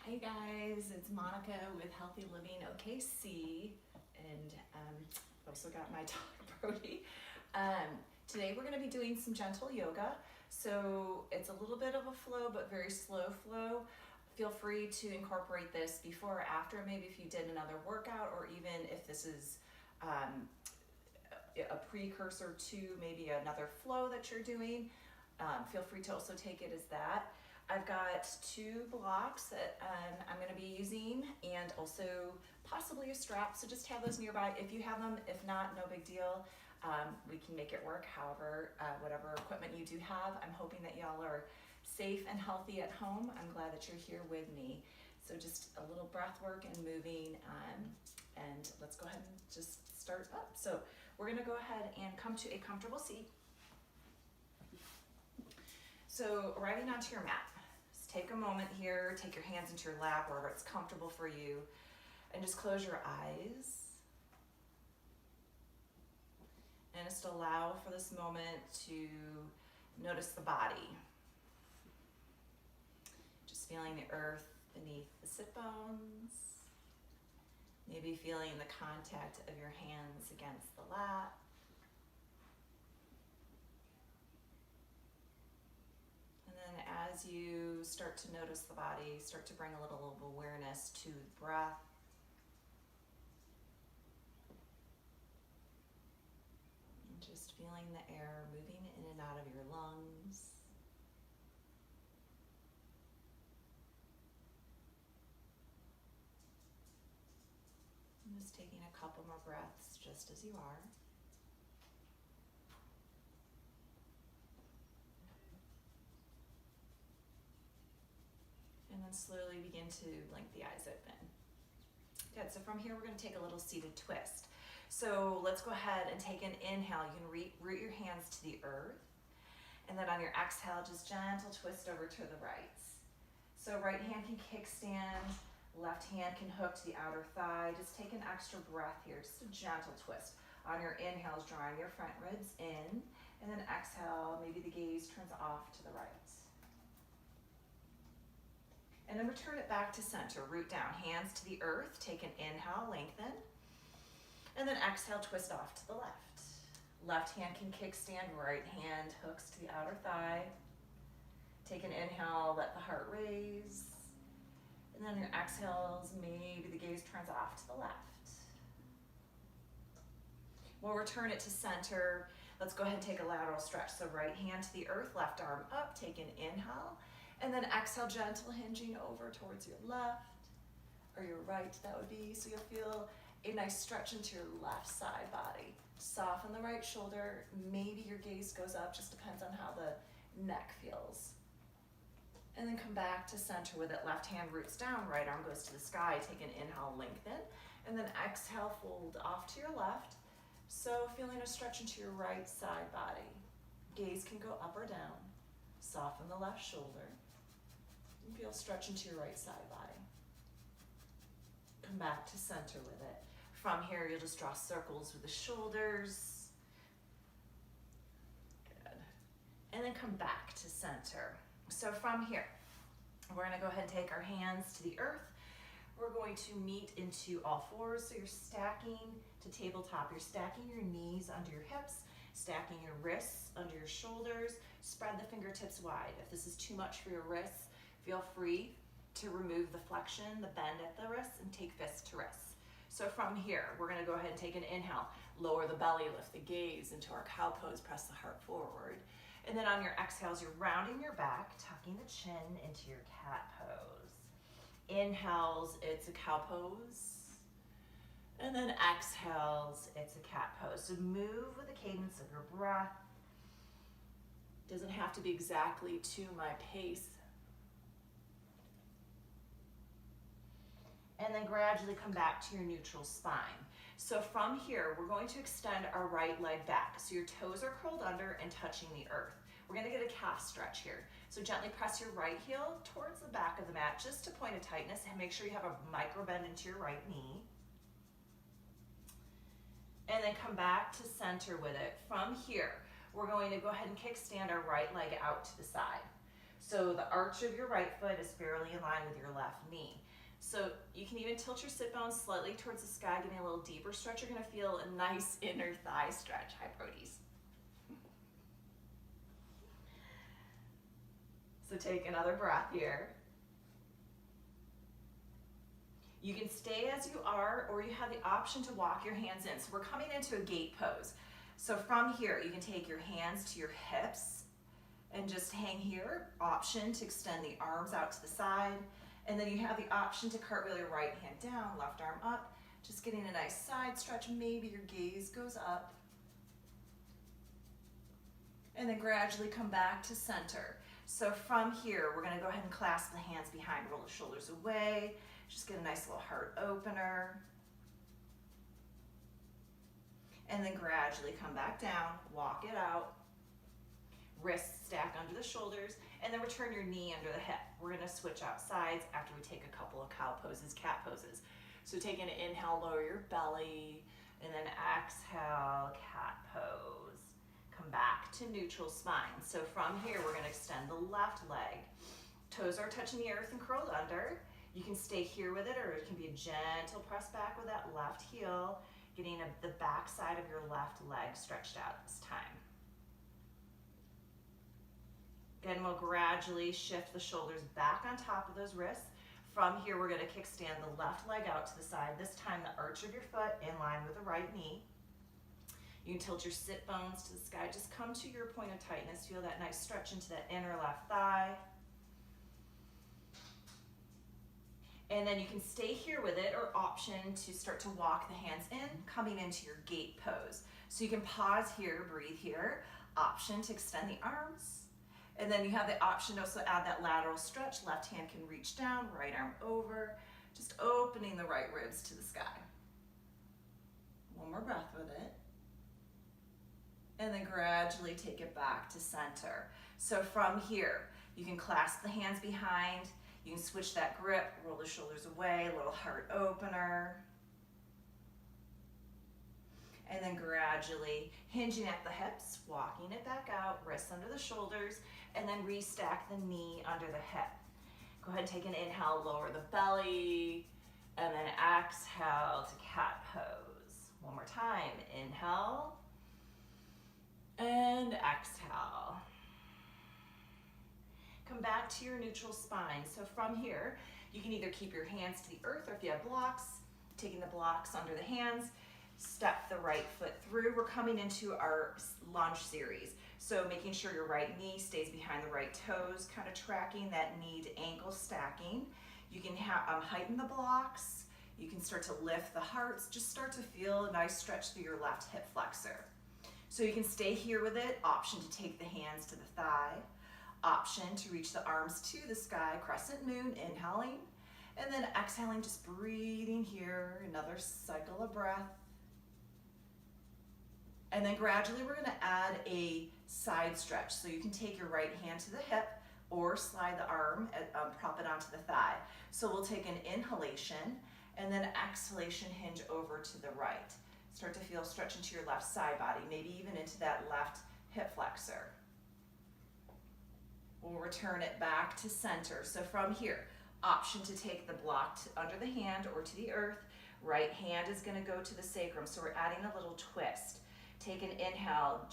Hi guys, it's Monica with Healthy Living OKC, and I've also got my dog Brody. Today we're going to be doing some gentle yoga, so it's a little bit of a flow, but very slow flow. Feel free to incorporate this before or after, maybe if you did another workout, or even if this is a precursor to maybe another flow that you're doing. Feel free to also take it as that. I've got 2 blocks that I'm going to be using, and also possibly a strap, so just have those nearby if you have them. If not, no big deal. We can make it work however, whatever equipment you do have. I'm hoping that y'all are safe and healthy at home. I'm glad that you're here with me. So just a little breath work and moving, and let's go ahead and just start up. So we're going to go ahead and come to a comfortable seat. So arriving onto your mat, just take a moment here, take your hands into your lap, wherever it's comfortable for you, and just close your eyes. And just allow for this moment to notice the body. Just feeling the earth beneath the sit bones. Maybe feeling the contact of your hands against the lap. As you start to notice the body, start to bring a little awareness to the breath. And just feeling the air moving in and out of your lungs. And just taking a couple more breaths just as you are. And then slowly begin to blink the eyes open. Good, so from here we're going to take a little seated twist. So let's go ahead and take an inhale. You can root your hands to the earth. And then on your exhale, just gentle twist over to the right. So right hand can kickstand, left hand can hook to the outer thigh. Just take an extra breath here, just a gentle twist. On your inhales, drawing your front ribs in. And then exhale, maybe the gaze turns off to the right. And then return it back to center. Root down, hands to the earth. Take an inhale, lengthen. And then exhale, twist off to the left. Left hand can kickstand, right hand hooks to the outer thigh. Take an inhale, let the heart raise. And then your exhales, maybe the gaze turns off to the left. We'll return it to center. Let's go ahead and take a lateral stretch. So right hand to the earth, left arm up. Take an inhale. And then exhale, gentle hinging over towards your left or your right, that would be. So you'll feel a nice stretch into your left side body. Soften the right shoulder. Maybe your gaze goes up, just depends on how the neck feels. And then come back to center with it. Left hand roots down, right arm goes to the sky. Take an inhale, lengthen. And then exhale, fold off to your left. So feeling a stretch into your right side body. Gaze can go up or down. Soften the left shoulder. And feel stretch into your right side body. Come back to center with it. From here, you'll just draw circles with the shoulders. Good. And then come back to center. So from here, we're going to go ahead and take our hands to the earth. We're going to meet into all fours. So you're stacking to tabletop. You're stacking your knees under your hips, stacking your wrists under your shoulders. Spread the fingertips wide. If this is too much for your wrists, feel free to remove the flexion, the bend at the wrists, and take fist to wrists. So from here, we're going to go ahead and take an inhale. Lower the belly, lift the gaze into our cow pose, press the heart forward. And then on your exhales, you're rounding your back, tucking the chin into your cat pose. Inhales, it's a cow pose. And then exhales, it's a cat pose. So move with the cadence of your breath. Doesn't have to be exactly to my pace. And then gradually come back to your neutral spine. So from here, we're going to extend our right leg back. So your toes are curled under and touching the earth. We're going to get a calf stretch here. So gently press your right heel towards the back of the mat, just to point of tightness, and make sure you have a micro bend into your right knee. And then come back to center with it. From here, we're going to go ahead and kickstand our right leg out to the side. So the arch of your right foot is fairly in line with your left knee. So you can even tilt your sit bones slightly towards the sky, getting a little deeper stretch. You're gonna feel a nice inner thigh stretch. Hi, Proteus. So take another breath here. You can stay as you are, or you have the option to walk your hands in. So we're coming into a gate pose. So from here, you can take your hands to your hips and just hang here. Option to extend the arms out to the side. And then you have the option to cartwheel your right hand down, left arm up, just getting a nice side stretch. Maybe your gaze goes up. And then gradually come back to center. So from here, we're gonna go ahead and clasp the hands behind, roll the shoulders away, just get a nice little heart opener. And then gradually come back down, walk it out. Wrists stack under the shoulders, and then return your knee under the hip. We're gonna switch out sides after we take a couple of cow poses, cat poses. So take an inhale, lower your belly, and then exhale, cat pose. Come back to neutral spine. So from here, we're gonna extend the left leg. Toes are touching the earth and curled under. You can stay here with it, or it can be a gentle press back with that left heel, getting the back side of your left leg stretched out this time. Then we'll gradually shift the shoulders back on top of those wrists. From here, we're gonna kickstand the left leg out to the side. This time, the arch of your foot in line with the right knee. You can tilt your sit bones to the sky. Just come to your point of tightness. Feel that nice stretch into that inner left thigh. And then you can stay here with it, or option to start to walk the hands in, coming into your gate pose. So you can pause here, breathe here. Option to extend the arms. And then you have the option to also add that lateral stretch. Left hand can reach down, right arm over, just opening the right ribs to the sky. One more breath with it. And then gradually take it back to center. So from here, you can clasp the hands behind. You can switch that grip, roll the shoulders away, a little heart opener. And then gradually hinging at the hips, walking it back out, wrists under the shoulders, and then restack the knee under the hip. Go ahead and take an inhale, lower the belly, and then exhale to cat pose. One more time, inhale, and exhale. Come back to your neutral spine. So from here, you can either keep your hands to the earth, or if you have blocks, taking the blocks under the hands, step the right foot through. We're coming into our lunge series. So making sure your right knee stays behind the right toes, kind of tracking that knee to ankle stacking. You can heighten the blocks. You can start to lift the hearts. Just start to feel a nice stretch through your left hip flexor. So you can stay here with it. Option to take the hands to the thigh. Option to reach the arms to the sky, crescent moon, inhaling. And then exhaling, just breathing here, another cycle of breath. And then gradually we're gonna add a side stretch. So you can take your right hand to the hip or slide the arm, prop it onto the thigh. So we'll take an inhalation and then exhalation, hinge over to the right. Start to feel stretch into your left side body, maybe even into that left hip flexor. We'll return it back to center. So from here, option to take the block under the hand or to the earth. Right hand is gonna go to the sacrum. So we're adding a little twist. Take an inhale,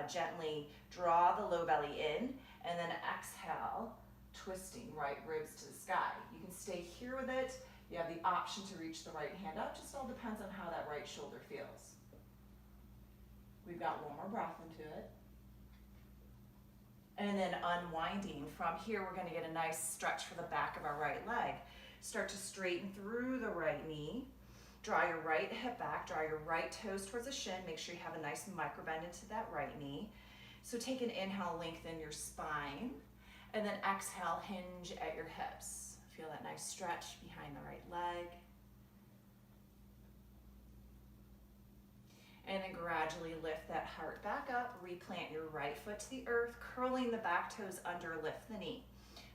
gently draw the low belly in, and then exhale, twisting right ribs to the sky. You can stay here with it. You have the option to reach the right hand up. Just all depends on how that right shoulder feels. We've got one more breath into it. And then unwinding. From here, we're gonna get a nice stretch for the back of our right leg. Start to straighten through the right knee. Draw your right hip back, draw your right toes towards the shin. Make sure you have a nice micro bend into that right knee. So take an inhale, lengthen your spine, and then exhale, hinge at your hips. Feel that nice stretch behind the right leg. And then gradually lift that heart back up, replant your right foot to the earth, curling the back toes under, lift the knee.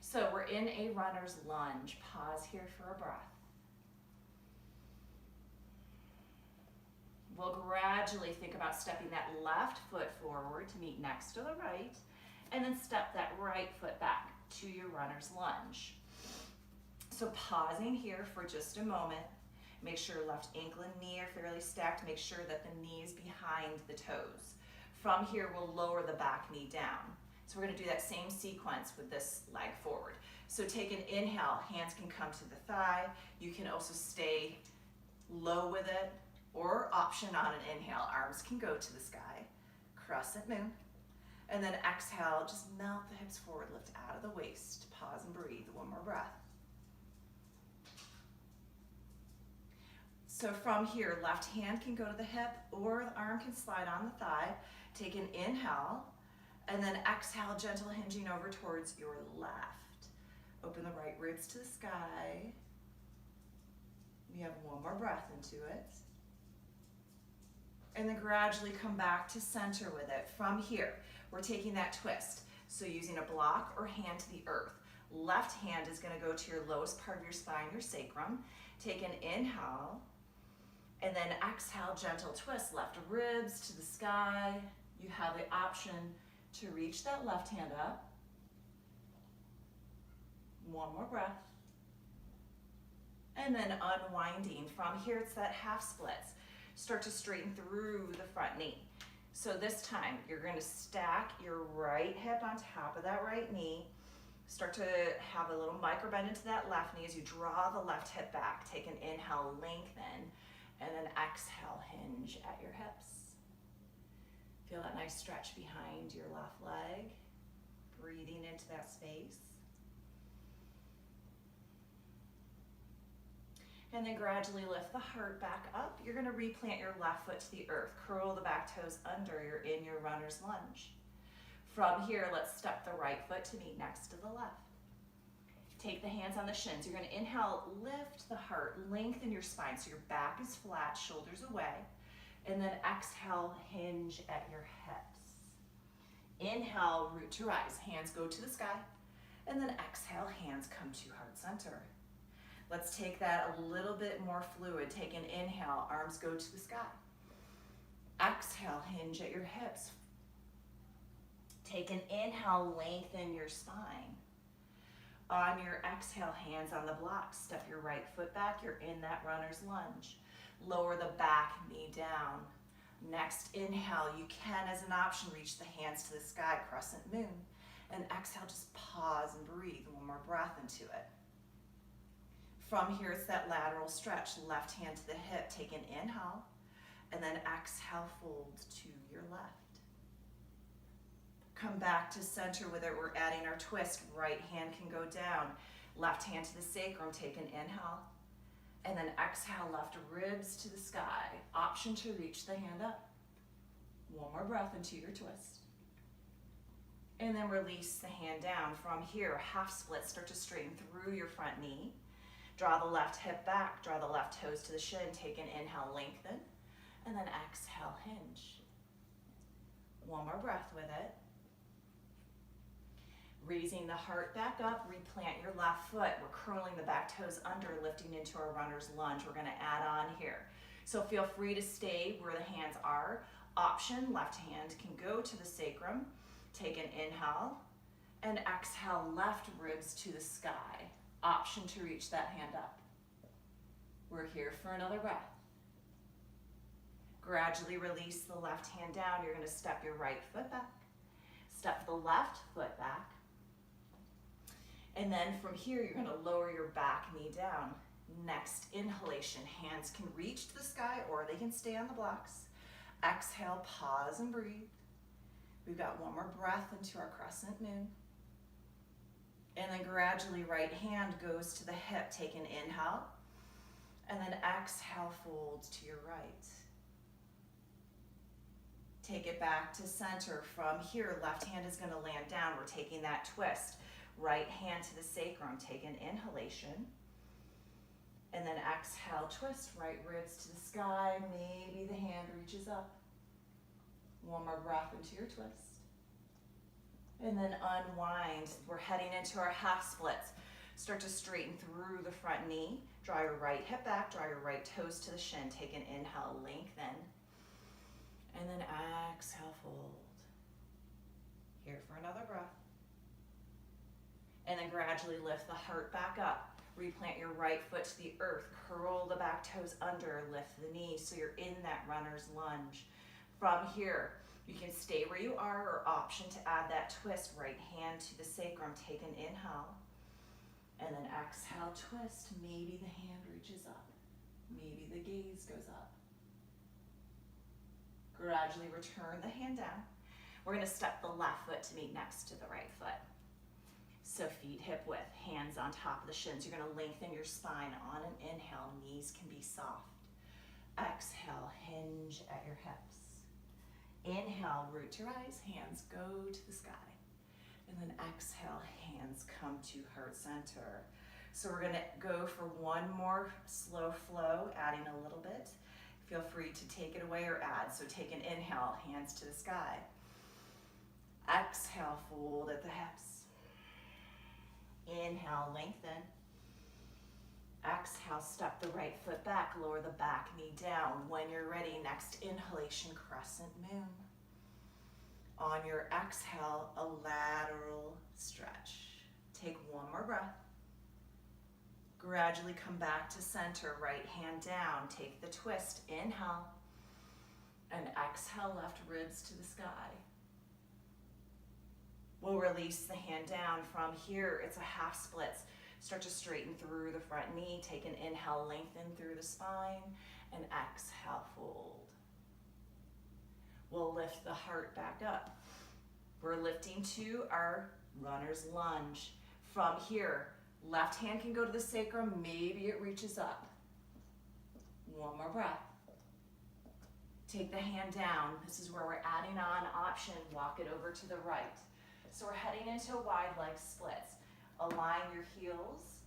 So we're in a runner's lunge. Pause here for a breath. We'll gradually think about stepping that left foot forward to meet next to the right, and then step that right foot back. to your runner's lunge. So pausing here for just a moment. Make sure left ankle and knee are fairly stacked. Make sure that the knee is behind the toes. From here, we'll lower the back knee down. So we're gonna do that same sequence with this leg forward. So take an inhale, hands can come to the thigh. You can also stay low with it, or option on an inhale, arms can go to the sky, crescent moon. And then exhale, just melt the hips forward, lift out of the waist, pause and breathe, one more breath. So from here, left hand can go to the hip or the arm can slide on the thigh. Take an inhale and then exhale, gentle hinging over towards your left. Open the right ribs to the sky. We have one more breath into it. And then gradually come back to center with it. From here, we're taking that twist. So using a block or hand to the earth. Left hand is gonna go to your lowest part of your spine, your sacrum. Take an inhale, and then exhale, gentle twist, left ribs to the sky. You have the option to reach that left hand up. One more breath. And then unwinding. From here, it's that half splits. Start to straighten through the front knee. So this time, you're gonna stack your right hip on top of that right knee. Start to have a little micro bend into that left knee as you draw the left hip back. Take an inhale, lengthen, and then exhale, hinge at your hips. Feel that nice stretch behind your left leg. Breathing into that space. And then gradually lift the heart back up. You're gonna replant your left foot to the earth. Curl the back toes under. You're in your runner's lunge. From here, let's step the right foot to meet next to the left. Take the hands on the shins. You're gonna inhale, lift the heart, lengthen your spine so your back is flat, shoulders away. And then exhale, hinge at your hips. Inhale, root to rise. Hands go to the sky. And then exhale, hands come to heart center. Let's take that a little bit more fluid. Take an inhale, arms go to the sky. Exhale, hinge at your hips. Take an inhale, lengthen your spine. On your exhale, hands on the blocks. Step your right foot back, you're in that runner's lunge. Lower the back knee down. Next inhale, you can, as an option, reach the hands to the sky, crescent moon. And exhale, just pause and breathe. One more breath into it. From here, it's that lateral stretch. Left hand to the hip, take an inhale, and then exhale, fold to your left. Come back to center with it. We're adding our twist. Right hand can go down. Left hand to the sacrum, take an inhale, and then exhale, left ribs to the sky. Option to reach the hand up. One more breath into your twist. And then release the hand down. From here, half split, start to straighten through your front knee. Draw the left hip back, draw the left toes to the shin, take an inhale, lengthen, and then exhale, hinge. One more breath with it. Raising the heart back up, replant your left foot. We're curling the back toes under, lifting into our runner's lunge. We're gonna add on here. So feel free to stay where the hands are. Option, left hand can go to the sacrum. Take an inhale, and exhale, left ribs to the sky. Option to reach that hand up. We're here for another breath. Gradually release the left hand down. You're gonna step your right foot back. Step the left foot back. And then from here, you're gonna lower your back knee down. Next inhalation, hands can reach to the sky or they can stay on the blocks. Exhale, pause and breathe. We've got one more breath into our crescent moon. And then gradually right hand goes to the hip. Take an inhale, and then exhale, fold to your right. Take it back to center. From here, left hand is gonna land down. We're taking that twist. Right hand to the sacrum, take an inhalation. And then exhale, twist, right ribs to the sky. Maybe the hand reaches up. One more breath into your twist. And then unwind. We're heading into our half splits. Start to straighten through the front knee. Draw your right hip back, draw your right toes to the shin. Take an inhale, lengthen. And then exhale, fold. Here for another breath. And then gradually lift the heart back up. Replant your right foot to the earth. Curl the back toes under, lift the knees so you're in that runner's lunge. From here, you can stay where you are or option to add that twist. Right hand to the sacrum. Take an inhale. And then exhale, twist. Maybe the hand reaches up. Maybe the gaze goes up. Gradually return the hand down. We're going to step the left foot to meet next to the right foot. So feet hip width, hands on top of the shins. You're going to lengthen your spine on an inhale. Knees can be soft. Exhale, hinge at your hips. Inhale, root to rise, hands go to the sky. And then exhale, hands come to heart center. So we're gonna go for one more slow flow, adding a little bit. Feel free to take it away or add. So take an inhale, hands to the sky. Exhale, fold at the hips. Inhale, lengthen. Exhale, step the right foot back, lower the back knee down. When you're ready, next inhalation, crescent moon. On your exhale, a lateral stretch. Take one more breath. Gradually come back to center, right hand down. Take the twist, inhale. And exhale, left ribs to the sky. We'll release the hand down. From here, it's a half splits. Start to straighten through the front knee. Take an inhale, lengthen through the spine, and exhale, fold. We'll lift the heart back up. We're lifting to our runner's lunge. From here, left hand can go to the sacrum. Maybe it reaches up. One more breath. Take the hand down. This is where we're adding on option. Walk it over to the right. So we're heading into wide leg splits. Align your heels.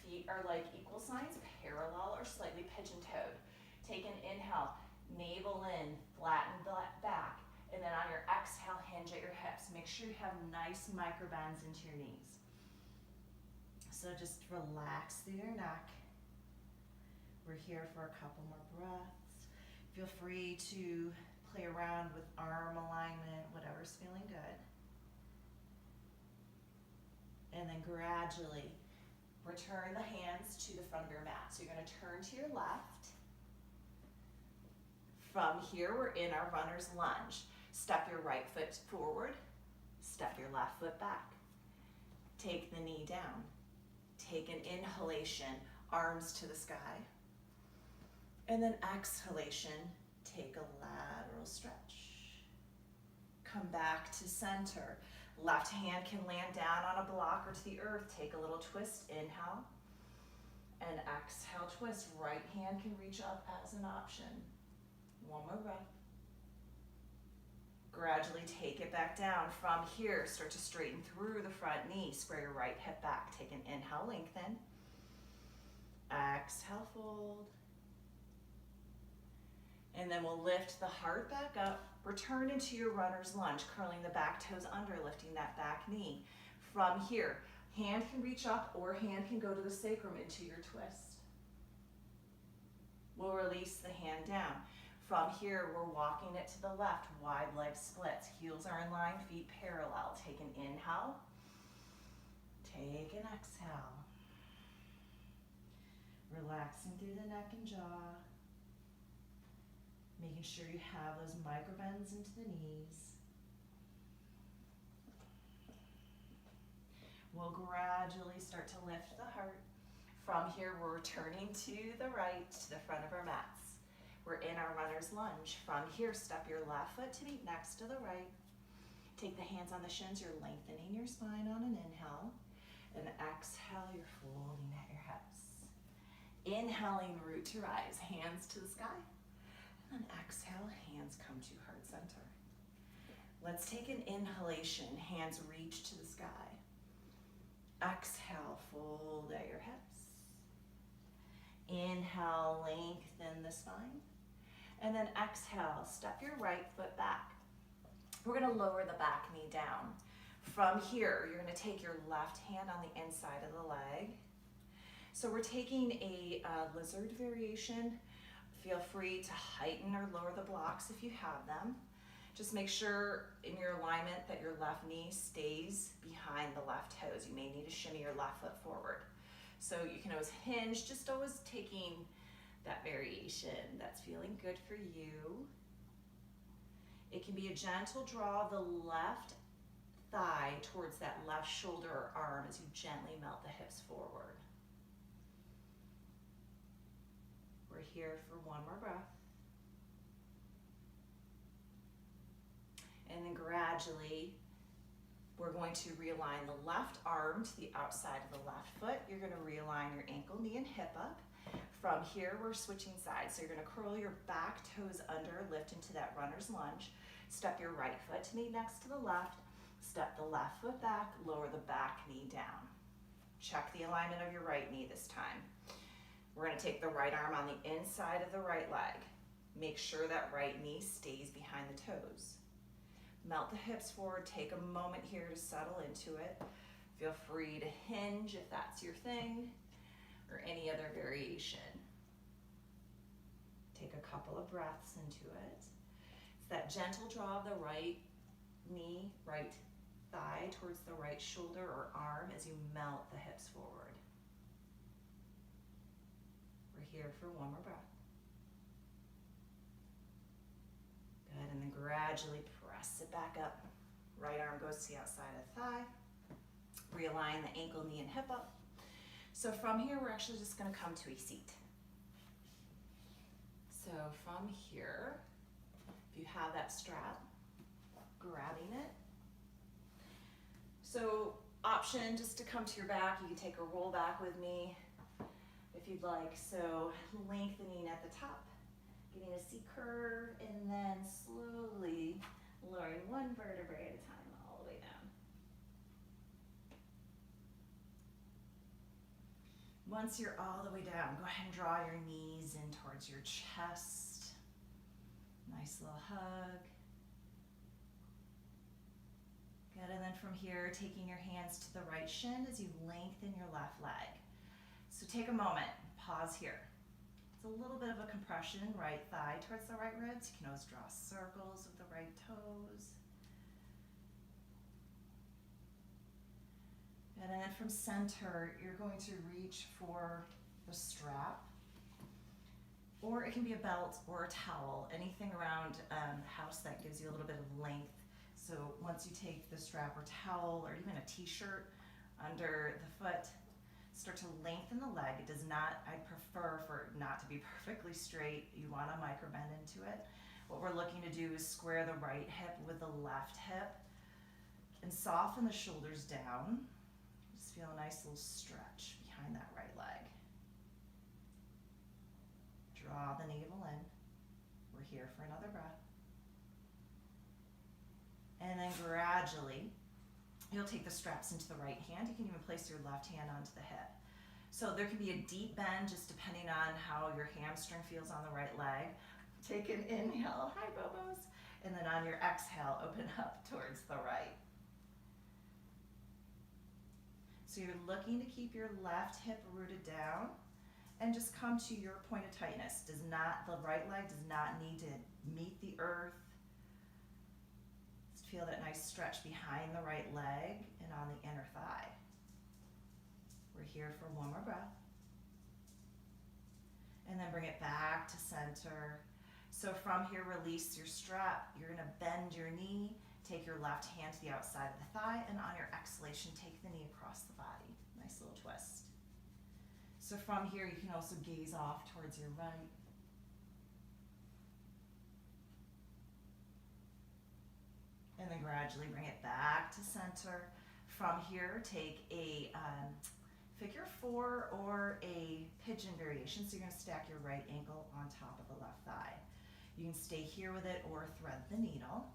Feet are like equal signs, parallel or slightly pigeon-toed. Take an inhale, navel in, flatten the back, and then on your exhale, hinge at your hips. Make sure you have nice micro bends into your knees. So just relax through your neck. We're here for a couple more breaths. Feel free to play around with arm alignment, whatever's feeling good. And then gradually return the hands to the front of your mat. So you're going to turn to your left. From here, we're in our runner's lunge. Step your right foot forward. Step your left foot back. Take the knee down. Take an inhalation, arms to the sky. And then exhalation, take a lateral stretch. Come back to center. Left hand can land down on a block or to the earth. Take a little twist, inhale. And exhale, twist. Right hand can reach up as an option. One more breath. Gradually take it back down. From here, start to straighten through the front knee. Square your right hip back. Take an inhale, lengthen. Exhale, fold. And then we'll lift the heart back up. Return into your runner's lunge, curling the back toes under, lifting that back knee. From here, hand can reach up or hand can go to the sacrum into your twist. We'll release the hand down. From here, we're walking it to the left, wide leg splits. Heels are in line, feet parallel. Take an inhale. Take an exhale. Relaxing through the neck and jaw. Making sure you have those micro bends into the knees. We'll gradually start to lift the heart. From here, we're returning to the right, to the front of our mats. We're in our runner's lunge. From here, step your left foot to meet next to the right. Take the hands on the shins. You're lengthening your spine on an inhale. And exhale, you're folding at your hips. Inhaling, root to rise, hands to the sky. And exhale, hands come to heart center. Let's take an inhalation, hands reach to the sky. Exhale, fold at your hips. Inhale, lengthen the spine. And then exhale, step your right foot back. We're going to lower the back knee down. From here, you're going to take your left hand on the inside of the leg. So we're taking a lizard variation. Feel free to heighten or lower the blocks if you have them. Just make sure in your alignment that your left knee stays behind the left toes. You may need to shimmy your left foot forward. So you can always hinge, just always taking that variation that's feeling good for you. It can be a gentle draw of the left thigh towards that left shoulder or arm as you gently melt the hips forward. We're here for one more breath. And then gradually, we're going to realign the left arm to the outside of the left foot. You're going to realign your ankle, knee, and hip up. From here, we're switching sides. So you're going to curl your back toes under, lift into that runner's lunge. Step your right foot to meet next to the left. Step the left foot back, lower the back knee down. Check the alignment of your right knee this time. We're going to take the right arm on the inside of the right leg. Make sure that right knee stays behind the toes. Melt the hips forward. Take a moment here to settle into it. Feel free to hinge if that's your thing, or any other variation. Take a couple of breaths into it. It's that gentle draw of the right knee, right thigh towards the right shoulder or arm as you melt the hips forward. We're here for one more breath. Good, and then gradually press it back up. Right arm goes to the outside of the thigh. Realign the ankle, knee, and hip up. So from here, we're actually just going to come to a seat. So from here, if you have that strap, grabbing it. So option just to come to your back. You can take a roll back with me if you'd like. So lengthening at the top, getting a C curve, and then slowly lowering one vertebrae at a time all the way down. Once you're all the way down, go ahead and draw your knees in towards your chest. Nice little hug. Good, and then from here, taking your hands to the right shin as you lengthen your left leg. So take a moment, pause here. It's a little bit of a compression, right thigh towards the right ribs. You can always draw circles with the right toes. Good, and then from center, you're going to reach for the strap, or it can be a belt or a towel, anything around the house that gives you a little bit of length. So once you take the strap or towel or even a t-shirt under the foot, start to lengthen the leg. It does not, I prefer for it not to be perfectly straight. You want to micro bend into it. What we're looking to do is square the right hip with the left hip and soften the shoulders down. Just feel a nice little stretch behind that right leg. Draw the navel in. We're here for another breath. And then gradually, you'll take the straps into the right hand. You can even place your left hand onto the hip. So there can be a deep bend just depending on how your hamstring feels on the right leg. Take an inhale, hi Bobos, and then on your exhale, open up towards the right. So you're looking to keep your left hip rooted down and just come to your point of tightness. The right leg does not need to meet the earth. Feel that nice stretch behind the right leg and on the inner thigh. We're here for one more breath. And then bring it back to center. So from here, release your strap. You're going to bend your knee, take your left hand to the outside of the thigh, and on your exhalation, take the knee across the body. Nice little twist. So from here, you can also gaze off towards your right. And then gradually bring it back to center. From here, take a figure four or a pigeon variation. So you're going to stack your right ankle on top of the left thigh. You can stay here with it or thread the needle.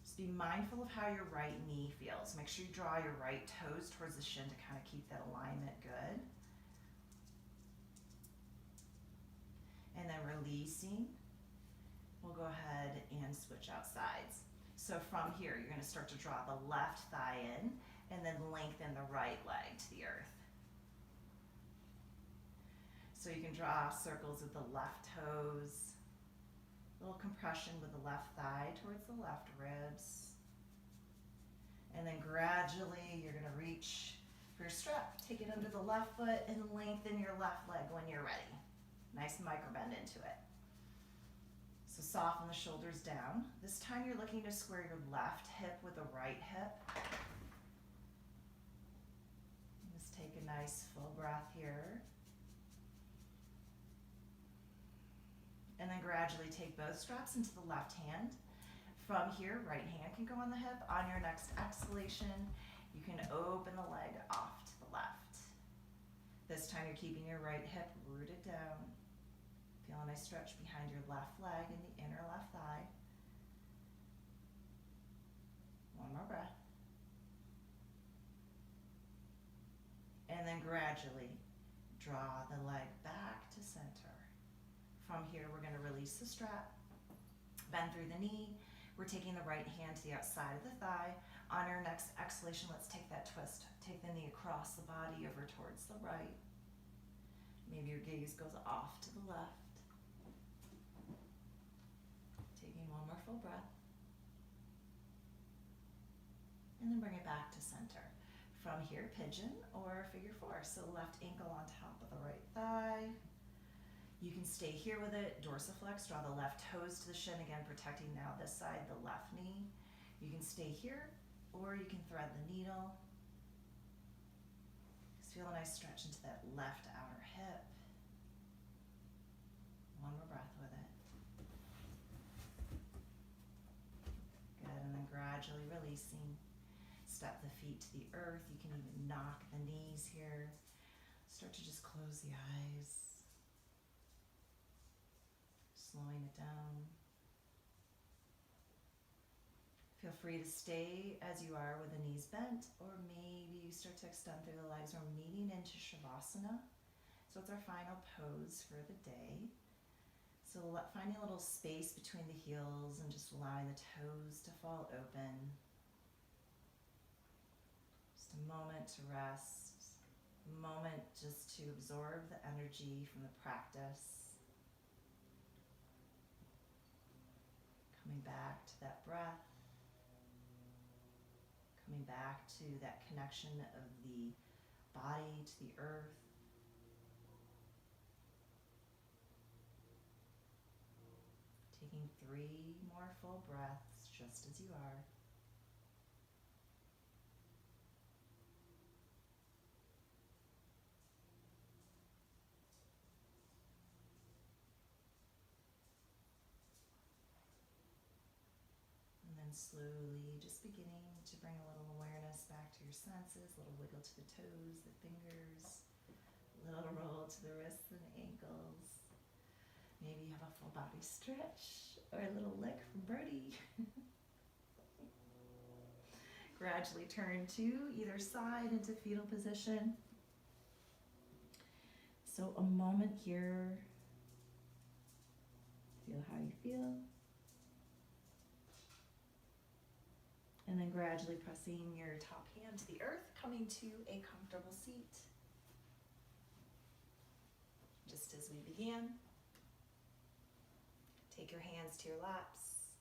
Just be mindful of how your right knee feels. Make sure you draw your right toes towards the shin to kind of keep that alignment good. And then releasing. We'll go ahead and switch out sides. So from here, you're going to start to draw the left thigh in and then lengthen the right leg to the earth. So you can draw circles with the left toes, Little compression with the left thigh towards the left ribs. And then gradually you're gonna reach for your strap. Take it under the left foot and lengthen your left leg when you're ready. Nice micro bend into it. So soften the shoulders down. This time you're looking to square your left hip with the right hip. Just take a nice full breath here. And then gradually take both straps into the left hand. From here, right hand can go on the hip. On your next exhalation, you can open the leg off to the left. This time you're keeping your right hip rooted down. Feel a nice stretch behind your left leg and the inner left thigh. One more breath. And then gradually draw the leg back to center. From here, we're going to release the strap, bend through the knee. We're taking the right hand to the outside of the thigh. On our next exhalation, let's take that twist. Take the knee across the body over towards the right. Maybe your gaze goes off to the left. Taking one more full breath. And then bring it back to center. From here, pigeon or figure four. So left ankle on top of the right thigh. You can stay here with it, dorsiflex, draw the left toes to the shin, again protecting now this side, the left knee. You can stay here, or you can thread the needle. Just feel a nice stretch into that left outer hip. One more breath with it. Good, and then gradually releasing. Step the feet to the earth. You can even knock the knees here. Start to just close the eyes. Slowing it down. Feel free to stay as you are with the knees bent, or maybe you start to extend through the legs. We're meeting into Shavasana. So it's our final pose for the day. So finding a little space between the heels and just allowing the toes to fall open. Just a moment to rest, a moment just to absorb the energy from the practice. Coming back to that breath, coming back to that connection of the body to the earth. Taking 3 more full breaths just as you are. Slowly just beginning to bring a little awareness back to your senses, a little wiggle to the toes, the fingers, a little roll to the wrists and ankles. Maybe you have a full body stretch or a little lick from Birdie. Gradually turn to either side into fetal position. So a moment here. Feel how you feel. And then gradually pressing your top hand to the earth, coming to a comfortable seat. Just as we began, take your hands to your laps.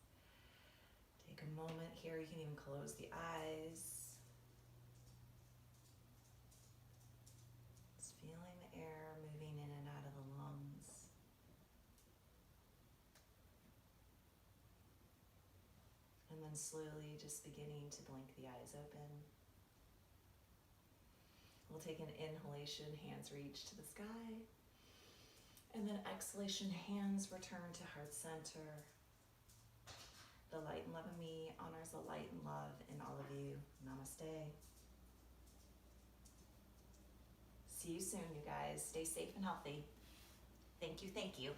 Take a moment here, you can even close the eyes. Just feeling the air moving in and out of the lungs. And then slowly just beginning to blink the eyes open. We'll take an inhalation, hands reach to the sky. And then exhalation, hands return to heart center. The light and love of me honors the light and love in all of you. Namaste. See you soon, you guys. Stay safe and healthy. Thank you, thank you.